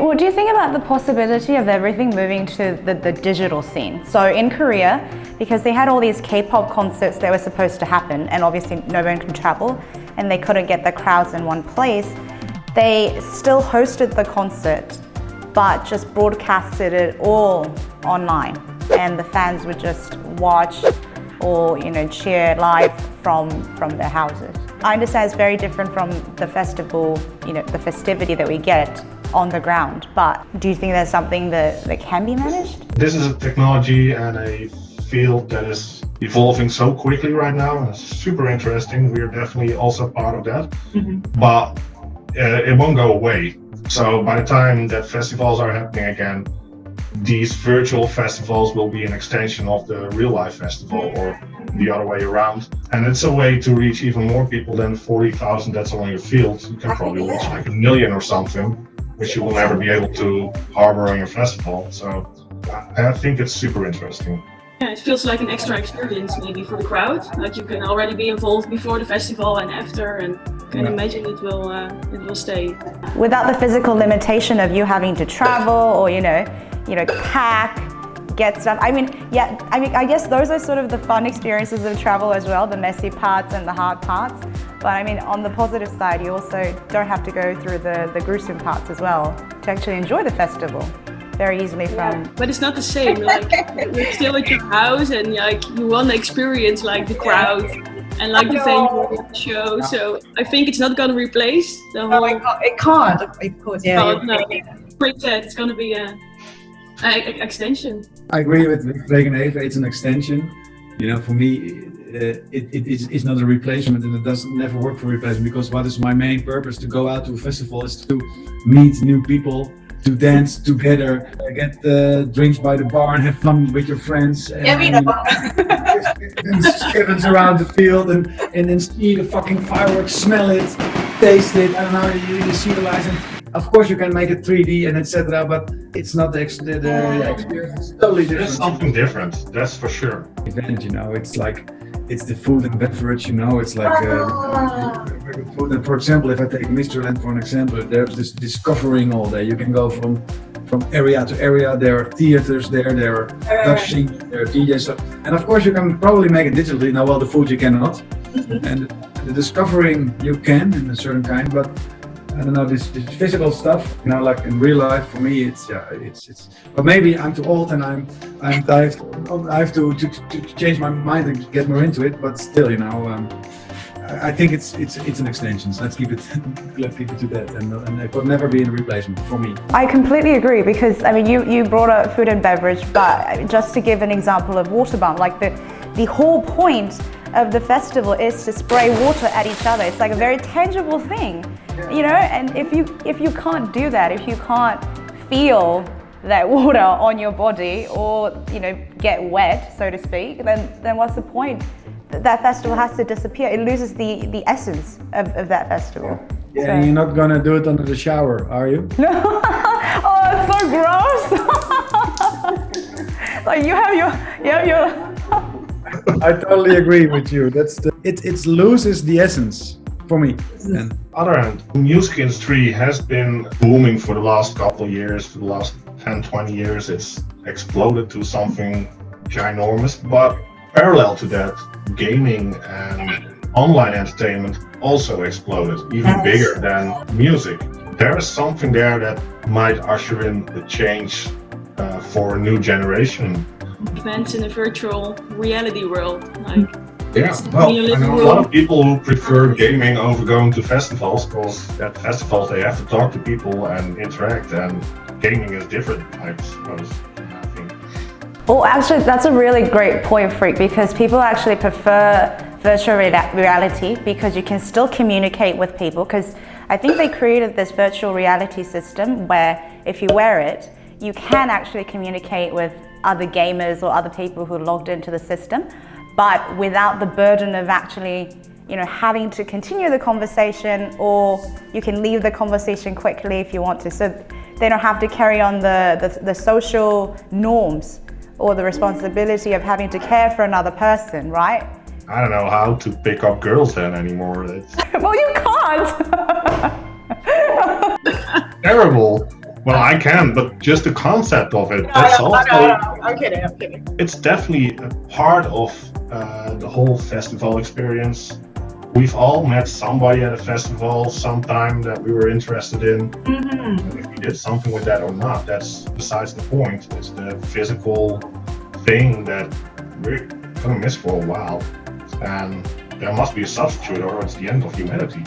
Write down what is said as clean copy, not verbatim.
What do you think about the possibility of everything moving to the digital scene? So in Korea, because they had all these K-pop concerts that were supposed to happen, and obviously no one can travel, and they couldn't get the crowds in one place, they still hosted the concert, but just broadcasted it all online, and the fans would just watch or cheer live from their houses. I understand it's very different from the festival, the festivity that we get on the ground, but do you think there's something that can be managed? This is a technology and a field that is evolving so quickly right now, and it's super interesting. We're definitely also part of that, but it won't go away. So by the time that festivals are happening again, these virtual festivals will be an extension of the real life festival or the other way around. And it's a way to reach even more people than 40,000 that's on your field. You can probably reach like 1 million or something, which you will never be able to harbor on your festival. So I think it's super interesting. Yeah, it feels like an extra experience maybe for the crowd. Like you can already be involved before the festival and after, and I can imagine it will stay. Without the physical limitation of you having to travel or pack, get stuff. I guess those are sort of the fun experiences of travel as well, the messy parts and the hard parts. But on the positive side, you also don't have to go through the gruesome parts as well to actually enjoy the festival very easily from. But it's not the same. Like you're still at your house and you want to experience the crowd and the venue show. So I think it's not going to replace the whole. No, it can't. Of course, yeah. Oh, no, it's going to be an extension. I agree with Freek and Eva. It's an extension. For me, it's not a replacement, and it doesn't never work for replacement, because what is my main purpose to go out to a festival is to meet new people, to dance together, get drinks by the bar and have fun with your friends. And skivens around the field and then see the fucking fireworks, smell it, taste it. I don't know, you see the lights. And of course, you can make it 3D and etc., but it's not the experience. It's totally different. It's something different, that's for sure. Event, it's the food and beverage, it's like food. And for example, if I take Misterland for an example, there's this discovering all day. You can go from area to area. There are theaters there are Dutch scenes, there are DJs, and of course you can probably make it digitally. Now, well, the food you cannot, and the discovering you can in a certain kind, but I don't know, this physical stuff, like in real life, for me, it's. But maybe I'm too old and I have to change my mind and get more into it. But still, I think it's an extension. So let's keep it to that, and it could never be a replacement for me. I completely agree, because you brought up food and beverage, but just to give an example of water bomb, the whole point of the festival is to spray water at each other. It's like a very tangible thing, and if you can't do that, if you can't feel that water on your body or get wet, so to speak, then what's the point? That festival has to disappear. It loses the essence of that festival. Yeah, so. You're not gonna do it under the shower, are you? Oh, it's so gross. Like you have your I totally agree with you. It loses the essence for me. And on the other hand, the music industry has been booming for the last couple of years, for the last 10-20 years. It's exploded to something ginormous. But parallel to that, gaming and online entertainment also exploded, even bigger than music. There is something there that might usher in a change for a new generation. Events in a virtual reality world, I know a lot of people who prefer gaming over going to festivals, because at festivals they have to talk to people and interact, and gaming is different, I suppose. I think. Well, actually, that's a really great point, Freek, because people actually prefer virtual reality because you can still communicate with people, because I think they created this virtual reality system where if you wear it, you can actually communicate with other gamers or other people who are logged into the system, but without the burden of actually, having to continue the conversation, or you can leave the conversation quickly if you want to. So they don't have to carry on the social norms or the responsibility of having to care for another person, right? I don't know how to pick up girls then anymore. Well, you can't. Terrible. Well, I can, but just the concept of it, that's No, also, I'm kidding. it's definitely a part of the whole festival experience. We've all met somebody at a festival sometime that we were interested in. Mm-hmm. If we did something with that or not, that's besides the point. It's the physical thing that we're gonna miss for a while. And there must be a substitute or it's the end of humanity.